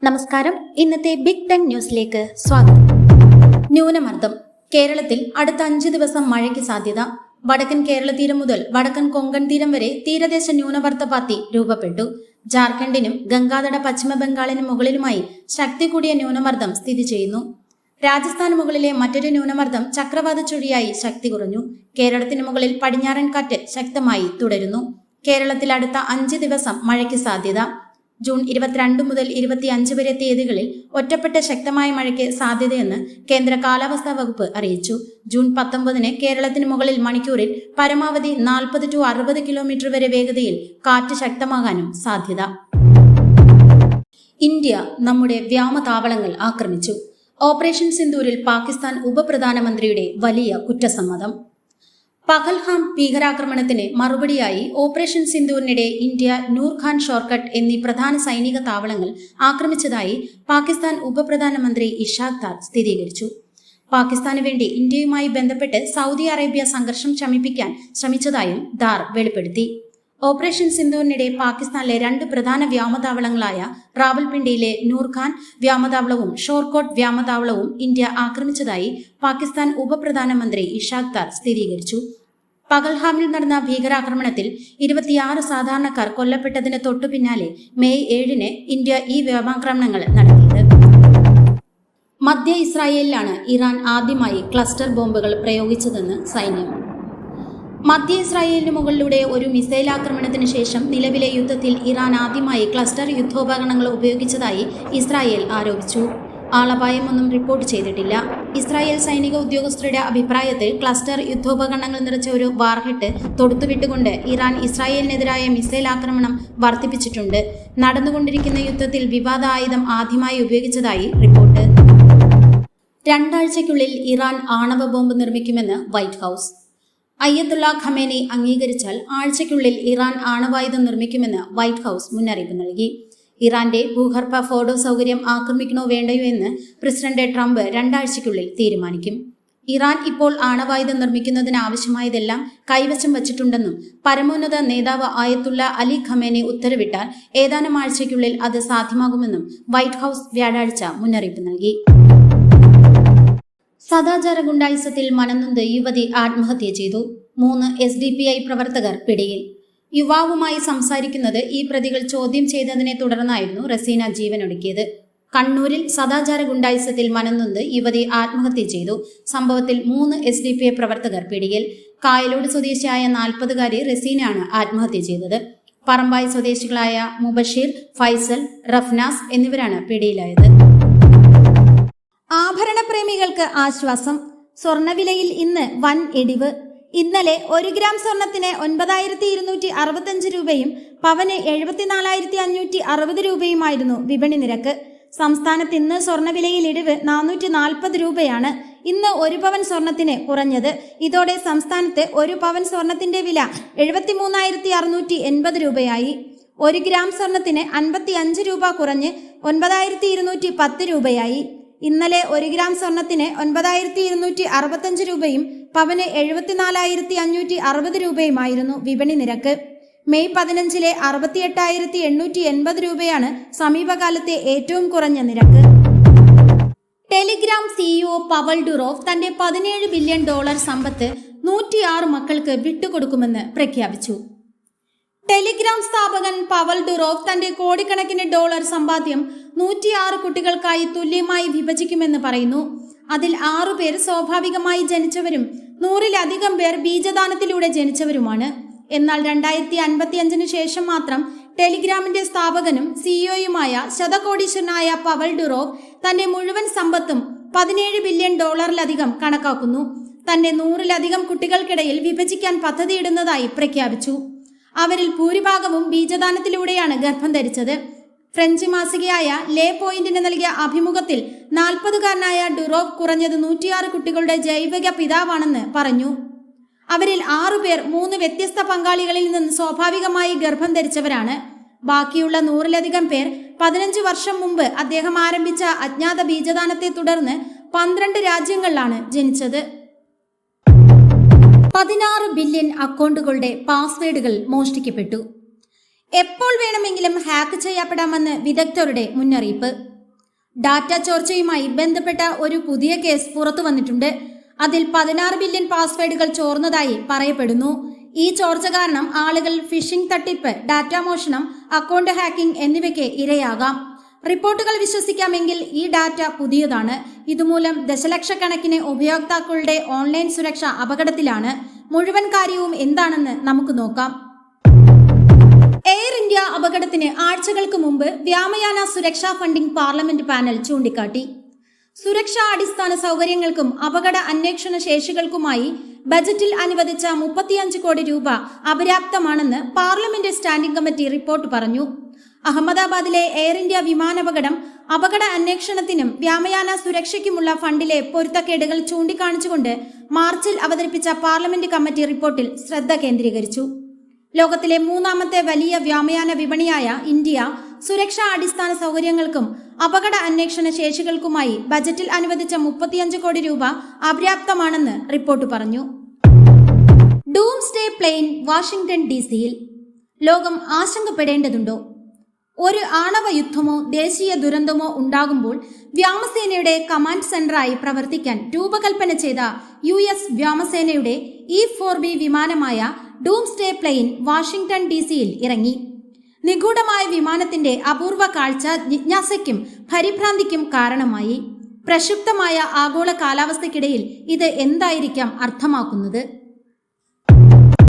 നമസ്കാരം. ഇന്നത്തെ ബിഗ് 10 ന്യൂസിലേക്ക് സ്വാഗതം. ന്യൂനമർദ്ദം കേരളത്തിൽ അടുത്ത 5 ദിവസം മഴയ്ക്ക് സാധ്യത. വടക്കൻ കേരള തീരം മുതൽ വടക്കൻ കൊങ്കൺ തീരം വരെ തീരദേശ ന്യൂനമർദ്ദപാത്തി രൂപപ്പെട്ടു. ജാർഖണ്ഡിനും ഗംഗാതട പശ്ചിമ ബംഗാളിനും മുകളിലുമായി ശക്തി കൂടിയ ന്യൂനമർദ്ദം സ്ഥിതി ചെയ്യുന്നു. രാജസ്ഥാന് മുകളിലെ മറ്റൊരു ന്യൂനമർദ്ദം ചക്രവാത ചുഴിയായി ശക്തി കുറഞ്ഞു. കേരളത്തിന് മുകളിൽ പടിഞ്ഞാറൻ കാറ്റ് ശക്തമായി തുടരുന്നു. കേരളത്തിൽ അടുത്ത 5 ദിവസം മഴയ്ക്ക് സാധ്യത. ജൂൺ 22 മുതൽ 25 വരെ തീയതികളിൽ ഒറ്റപ്പെട്ട ശക്തമായ മഴയ്ക്ക് സാധ്യതയെന്ന് കേന്ദ്ര കാലാവസ്ഥാ വകുപ്പ് അറിയിച്ചു. ജൂൺ 19 കേരളത്തിന് മുകളിൽ മണിക്കൂറിൽ പരമാവധി 40 to 60 കിലോമീറ്റർ വരെ വേഗതയിൽ കാറ്റ് ശക്തമാകാനും സാധ്യത. ഇന്ത്യ നമ്മുടെ വ്യോമതാവളങ്ങൾ ആക്രമിച്ചു. ഓപ്പറേഷൻ സിന്ദൂരിൽ പാകിസ്ഥാൻ ഉപപ്രധാനമന്ത്രിയുടെ വലിയ കുറ്റസമ്മതം. പഹൽഗാം ഭീകരാക്രമണത്തിന് മറുപടിയായി ഓപ്പറേഷൻ സിന്ദൂരിനിടെ ഇന്ത്യ നൂർഖാൻ ഷോർക്കട്ട് എന്നീ പ്രധാന സൈനിക താവളങ്ങൾ ആക്രമിച്ചതായി പാകിസ്ഥാൻ ഉപപ്രധാനമന്ത്രി ഇഷാഖ് ദാർ സ്ഥിരീകരിച്ചു. പാകിസ്ഥാന് വേണ്ടി ഇന്ത്യയുമായി ബന്ധപ്പെട്ട് സൗദി അറേബ്യ സംഘർഷം ശമിപ്പിക്കാൻ ശ്രമിച്ചതായും ദാർ വെളിപ്പെടുത്തി. ഓപ്പറേഷൻ സിന്ദൂരിനിടെ പാകിസ്ഥാനിലെ 2 പ്രധാന വ്യോമതാവളങ്ങളായ റാവൽപിണ്ടിയിലെ നൂർഖാൻ വ്യോമതാവളവും ഷോർക്കോട്ട് വ്യോമതാവളവും ഇന്ത്യ ആക്രമിച്ചതായി പാകിസ്ഥാൻ ഉപപ്രധാനമന്ത്രി ഇഷാഖ് ദാർ സ്ഥിരീകരിച്ചു. പഹൽഗാമിൽ നടന്ന ഭീകരാക്രമണത്തിൽ 26 സാധാരണക്കാർ കൊല്ലപ്പെട്ടതിന് തൊട്ടു പിന്നാലെ മെയ് 7 ഇന്ത്യ ഈ വ്യോമാക്രമണങ്ങൾ നടത്തിയത്. മധ്യ ഇസ്രായേലിലാണ് ഇറാൻ ആദ്യമായി ക്ലസ്റ്റർ ബോംബുകൾ പ്രയോഗിച്ചതെന്ന് സൈന്യം. മധ്യ ഇസ്രായേലിന് മുകളിലൂടെ ഒരു മിസൈൽ ആക്രമണത്തിന് ശേഷം നിലവിലെ യുദ്ധത്തിൽ ഇറാൻ ആദ്യമായി ക്ലസ്റ്റർ യുദ്ധോപകരണങ്ങൾ ഉപയോഗിച്ചതായി ഇസ്രായേൽ ആരോപിച്ചു. ആളപായമൊന്നും റിപ്പോർട്ട് ചെയ്തിട്ടില്ല. ഇസ്രായേൽ സൈനിക ഉദ്യോഗസ്ഥരുടെ അഭിപ്രായത്തിൽ ക്ലസ്റ്റർ യുദ്ധോപകരണങ്ങൾ നിറച്ച ഒരു വാർഹെഡ് തൊടുത്തുവിട്ടുകൊണ്ട് ഇറാൻ ഇസ്രായേലിനെതിരായ മിസൈൽ ആക്രമണം വർദ്ധിപ്പിച്ചിട്ടുണ്ട്. നടന്നുകൊണ്ടിരിക്കുന്ന യുദ്ധത്തിൽ വിവാദ ആയുധം ആദ്യമായി ഉപയോഗിച്ചതായി റിപ്പോർട്ട്. 2 ആഴ്ചയ്ക്കുള്ളിൽ ഇറാൻ ആണവ ബോംബ് നിർമ്മിക്കുമെന്ന് വൈറ്റ് ഹൌസ്. അയ്യത്തുള്ള ഖമേനി അംഗീകരിച്ചാൽ ആഴ്ചയ്ക്കുള്ളിൽ ഇറാൻ ആണവായുധം നിർമ്മിക്കുമെന്ന് വൈറ്റ് ഹൌസ് മുന്നറിയിപ്പ് നൽകി. ഇറാന്റെ ഭൂഗർഭ ഫോഡോ സൗകര്യം ആക്രമിക്കണോ വേണ്ടയോ എന്ന് പ്രസിഡന്റ് ട്രംപ് 2 ആഴ്ചയ്ക്കുള്ളിൽ തീരുമാനിക്കും. ഇറാൻ ഇപ്പോൾ ആണവായുധം നിർമ്മിക്കുന്നതിന് ആവശ്യമായതെല്ലാം കൈവശം വച്ചിട്ടുണ്ടെന്നും പരമോന്നത നേതാവ് ആയത്തുള്ള അലി ഖമേനി ഉത്തരവിട്ടാൽ ഏതാനും ആഴ്ചയ്ക്കുള്ളിൽ അത് സാധ്യമാകുമെന്നും വൈറ്റ് ഹൌസ് വ്യാഴാഴ്ച മുന്നറിയിപ്പ് നൽകി. സദാചാര ഗുണ്ടായിസത്തിൽ മനംനൊന്ത് യുവതി ആത്മഹത്യ ചെയ്തു. 3 SDPI പ്രവർത്തകർ പിടിയിൽ. യുവാവുമായി സംസാരിക്കുന്നത് ഈ പ്രതികൾ ചോദ്യം ചെയ്തതിനെ തുടർന്നായിരുന്നു റസീന ജീവനൊടുക്കിയത്. കണ്ണൂരിൽ സദാചാര ഗുണ്ടായിസത്തിൽ മനംനൊന്ത് യുവതി ആത്മഹത്യ ചെയ്തു. സംഭവത്തിൽ 3 SDPI പ്രവർത്തകർ പിടിയിൽ. കായലോട് സ്വദേശിയായ 40-കാരി റസീനയാണ് ആത്മഹത്യ ചെയ്തത്. പറമ്പായി സ്വദേശികളായ മുബഷീർ, ഫൈസൽ, റഫ്നാസ് എന്നിവരാണ് പിടിയിലായത്. ആഭരണപ്രേമികൾക്ക് ആശ്വാസം. സ്വർണവിലയിൽ ഇന്ന് വൻ ഇടിവ്. ഇന്നലെ 1 ഗ്രാം സ്വർണത്തിന് 9,265 രൂപയും പവന് 74,560 രൂപയുമായിരുന്നു വിപണി നിരക്ക്. സംസ്ഥാനത്ത് ഇന്ന് സ്വർണവിലയിൽ ഇടിവ് 440 രൂപയാണ്. ഇന്ന് 1 പവൻ സ്വർണത്തിന് കുറഞ്ഞത്. ഇതോടെ സംസ്ഥാനത്ത് 1 പവൻ സ്വർണത്തിന്റെ വില 73,680 രൂപയായി. 1 ഗ്രാം സ്വർണത്തിന് 55 രൂപ കുറഞ്ഞ് 9,210 രൂപയായി. ഇന്നലെ 1 ഗ്രാം സ്വർണത്തിന് 9,265 രൂപയും പവന് 74,560 രൂപയുമായിരുന്നു വിപണി നിരക്ക്. മെയ് 15 68,880 രൂപയാണ് സമീപകാലത്തെ ഏറ്റവും കുറഞ്ഞ നിരക്ക്. ടെലിഗ്രാം CEO പവൽ ഡുറോവ് തന്റെ $17 ബില്യൺ സമ്പത്ത് 106 മക്കൾക്ക് വിട്ടുകൊടുക്കുമെന്ന് പ്രഖ്യാപിച്ചു. ടെലിഗ്രാം സ്ഥാപകൻ പവൽ ഡുറോവ് തന്റെ കോടിക്കണക്കിന് ഡോളർ സമ്പാദ്യം 106 കുട്ടികൾക്കായി തുല്യമായി വിഭജിക്കുമെന്ന് പറയുന്നു. അതിൽ 6 പേർ സ്വാഭാവികമായി ജനിച്ചവരും 100-ലധികം പേർ ബീജദാനത്തിലൂടെ ജനിച്ചവരുമാണ്. എന്നാൽ 2055 ശേഷം മാത്രം ടെലിഗ്രാമിന്റെ സ്ഥാപകനും CEOയുമായ ശതകോടീശ്വരനായ പവൽ ഡുറോവ് തന്റെ മുഴുവൻ സമ്പത്തും $17 ബില്യൺ കണക്കാക്കുന്നു. തന്നെ 100-ലധികം കുട്ടികൾക്കിടയിൽ വിഭജിക്കാൻ പദ്ധതിയിടുന്നതായി പ്രഖ്യാപിച്ചു. അവരിൽ ഭൂരിഭാഗവും ബീജദാനത്തിലൂടെയാണ് ഗർഭം ധരിച്ചത്. ഫ്രഞ്ച് മാസികയായ ലേ പോയിന്റിന് നൽകിയ അഭിമുഖത്തിൽ 40-കാരനായ ഡുറോവ് കുറഞ്ഞത് 106 കുട്ടികളുടെ ജൈവിക പിതാവാണെന്ന് പറഞ്ഞു. അവരിൽ 6 പേർ 3 വ്യത്യസ്ത പങ്കാളികളിൽ നിന്ന് സ്വാഭാവികമായി ഗർഭം ധരിച്ചവരാണ്. ബാക്കിയുള്ള 100-ലധികം പേർ 15 വർഷം മുമ്പ് അദ്ദേഹം ആരംഭിച്ച അജ്ഞാത ബീജദാനത്തെ തുടർന്ന് 12 രാജ്യങ്ങളിലാണ് ജനിച്ചത്. 16 ബില്യൺ അക്കൗണ്ടുകളുടെ പാസ്വേഡുകൾ മോഷ്ടിക്കപ്പെട്ടു. എപ്പോൾ വേണമെങ്കിലും ഹാക്ക് ചെയ്യപ്പെടാമെന്ന് വിദഗ്ധരുടെ മുന്നറിയിപ്പ്. ഡാറ്റ ചോർച്ചയുമായി ബന്ധപ്പെട്ട ഒരു പുതിയ കേസ് പുറത്തു വന്നിട്ടുണ്ട്. അതിൽ 16 ബില്യൺ പാസ്വേഡുകൾ ചോർന്നതായി പറയപ്പെടുന്നു. ഈ ചോർച്ച കാരണം ആളുകൾ ഫിഷിംഗ് തട്ടിപ്പ്, ഡാറ്റ മോഷണം, അക്കൗണ്ട് ഹാക്കിംഗ് എന്നിവയ്ക്ക് ഇരയാകാം. റിപ്പോർട്ടുകൾ വിശ്വസിക്കാമെങ്കിൽ ഈ ഡാറ്റ പുതിയതാണ്. ഇതുമൂലം ദശലക്ഷക്കണക്കിന് ഉപയോക്താക്കളുടെ ഓൺലൈൻ സുരക്ഷ അപകടത്തിലാണ്. മുഴുവൻ കാര്യവും എന്താണെന്ന് നമുക്ക് നോക്കാം. എയർ ഇന്ത്യ അപകടത്തിന് ആഴ്ചകൾക്ക് മുമ്പ് വ്യോമയാന സുരക്ഷാ ഫണ്ടിംഗ് പാർലമെന്റ് പാനൽ ചൂണ്ടിക്കാട്ടി. സുരക്ഷാ അടിസ്ഥാന സൗകര്യങ്ങൾക്കും അപകട അന്വേഷണ ശേഷികൾക്കുമായി ബജറ്റിൽ അനുവദിച്ച 35 കോടി രൂപ അപര്യാപ്തമാണെന്ന് പാർലമെന്റ് സ്റ്റാൻഡിംഗ് കമ്മിറ്റി റിപ്പോർട്ട് പറഞ്ഞു. അഹമ്മദാബാദിലെ എയർ ഇന്ത്യ വിമാനാപകടം അപകട അന്വേഷണത്തിനും വ്യോമയാന സുരക്ഷയ്ക്കുമുള്ള ഫണ്ടിലെ പൊരുത്തക്കേടുകൾ ചൂണ്ടിക്കാണിച്ചുകൊണ്ട് മാർച്ചിൽ അവതരിപ്പിച്ച പാർലമെന്റ് കമ്മിറ്റി റിപ്പോർട്ടിൽ ശ്രദ്ധ കേന്ദ്രീകരിച്ചു. ലോകത്തിലെ മൂന്നാമത്തെ വലിയ വ്യോമയാന വിപണിയായ ഇന്ത്യ സുരക്ഷാ അടിസ്ഥാന സൗകര്യങ്ങൾക്കും അപകട അന്വേഷണ ശേഷികൾക്കുമായി ബജറ്റിൽ അനുവദിച്ച 35 കോടി രൂപ അപര്യാപ്തമാണെന്ന് റിപ്പോർട്ട് പറഞ്ഞു. ഡൂംസ്ഡേ പ്ലെയിൻ വാഷിംഗ്ടൺ DC-യിൽ. ലോകം ആശങ്കപ്പെടേണ്ടതുണ്ടോ? ഒരു ആണവ യുദ്ധമോ ദേശീയ ദുരന്തമോ ഉണ്ടാകുമ്പോൾ വ്യോമസേനയുടെ കമാൻഡ് സെന്ററായി പ്രവർത്തിക്കാൻ രൂപകൽപ്പന ചെയ്ത US വ്യോമസേനയുടെ E-4B വിമാനമായ ഡൂംസ്ഡേ പ്ലെയിൻ വാഷിംഗ്ടൺ DC-യിൽ ഇറങ്ങി. നിഗൂഢമായ വിമാനത്തിന്റെ അപൂർവ കാഴ്ച ജിജ്ഞാസയ്ക്കും പരിഭ്രാന്തിക്കും കാരണമായി. പ്രക്ഷുബ്ധമായ ആഗോള കാലാവസ്ഥയ്ക്കിടയിൽ ഇത് എന്തായിരിക്കാം അർത്ഥമാക്കുന്നത്?